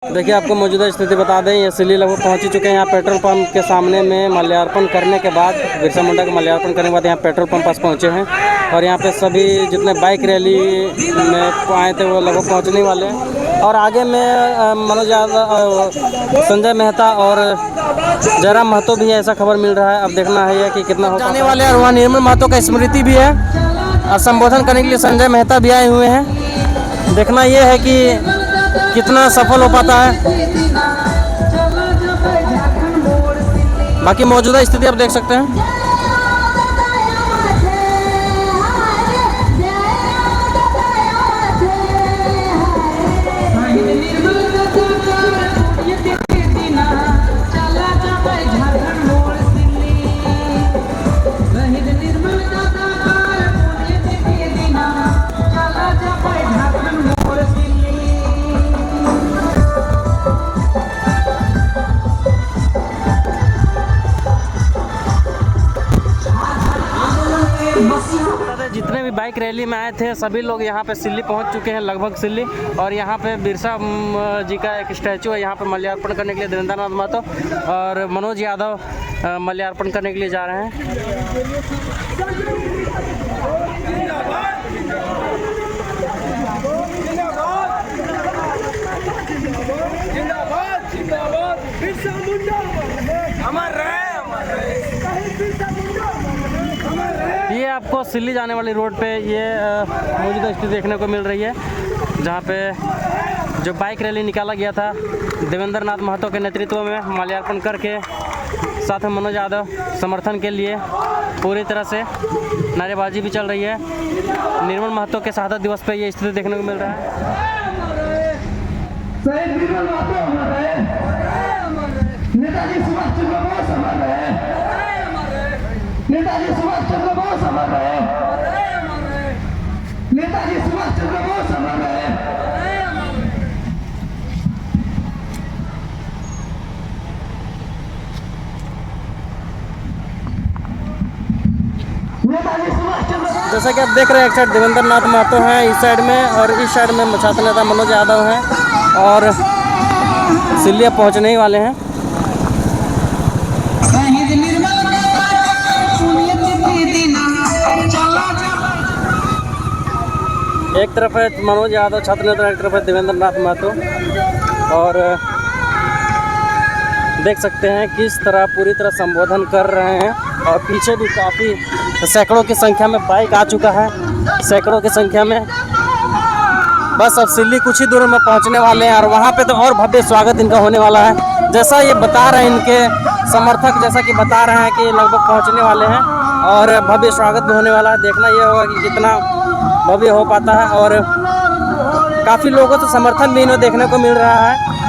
देखिए आपको मौजूदा स्थिति बता दें, ये सिल्ली लगभग पहुंच ही चुके हैं यहाँ पेट्रोल पंप के सामने में। माल्यार्पण करने के बाद, बिरसा मुंडा का माल्यार्पण करने के बाद यहाँ पेट्रोल पंप पास पहुंचे हैं और यहाँ पे सभी जितने बाइक रैली में आए थे वो लगभग पहुंचने वाले हैं। और आगे में मनोज यादव, संजय मेहता और जयराम महतो भी है, ऐसा खबर मिल रहा है। अब देखना है ये कि कितना हो जाने वाले हैं। और वहाँ निर्मल महतो का स्मृति भी है और संबोधन करने के लिए संजय मेहता भी आए हुए हैं। देखना ये है कि कितना सफल हो पाता है। बाकी मौजूदा स्थिति आप देख सकते हैं। जितने भी बाइक रैली में आए थे सभी लोग यहाँ पे सिल्ली पहुँच चुके हैं, लगभग सिल्ली। और यहाँ पे बिरसा जी का एक स्टैचू है, यहाँ पे माल्यार्पण करने के लिए देवेंद्र नाथ महतो और मनोज यादव माल्यार्पण करने के लिए जा रहे हैं। ये आपको सिल्ली जाने वाली रोड पे ये मौजूदा स्थिति देखने को मिल रही है, जहाँ पे जो बाइक रैली निकाला गया था देवेंद्र नाथ महतो के नेतृत्व में, माल्यार्पण करके साथ में मनोज यादव समर्थन के लिए पूरी तरह से नारेबाजी भी चल रही है। निर्मल महतो के शहादत दिवस पे ये स्थिति देखने को मिल रहा है। नेताजी सुभाष चंद्र बोस अमर रहे, नेताजी सुभाष चंद्र बोस अमर रहे, नेताजी सुभाष चंद्र बोस अमर रहे। जैसा कि आप देख रहे हैं, एक साइड देवेंद्र नाथ महतो हैं इस साइड में और इस साइड में छात्र नेता मनोज यादव हैं और सिल्ली पहुँचने ही वाले हैं। एक तरफ है मनोज यादव छात्र नेता, एक तरफ है देवेंद्र नाथ महतो और देख सकते हैं किस तरह पूरी तरह संबोधन कर रहे हैं। और पीछे भी काफ़ी सैकड़ों की संख्या में बाइक आ चुका है, सैकड़ों की संख्या में। बस अब सिल्ली कुछ ही दूर में पहुंचने वाले हैं और वहां पे तो और भव्य स्वागत इनका होने वाला है। जैसा ये बता रहे हैं इनके समर्थक, जैसा कि बता रहे हैं कि लगभग पहुंचने वाले हैं और भव्य स्वागत भी होने वाला है। देखना ये होगा कि कितना भव्य हो पाता है और काफ़ी लोगों से समर्थन भी इन्हें देखने को मिल रहा है।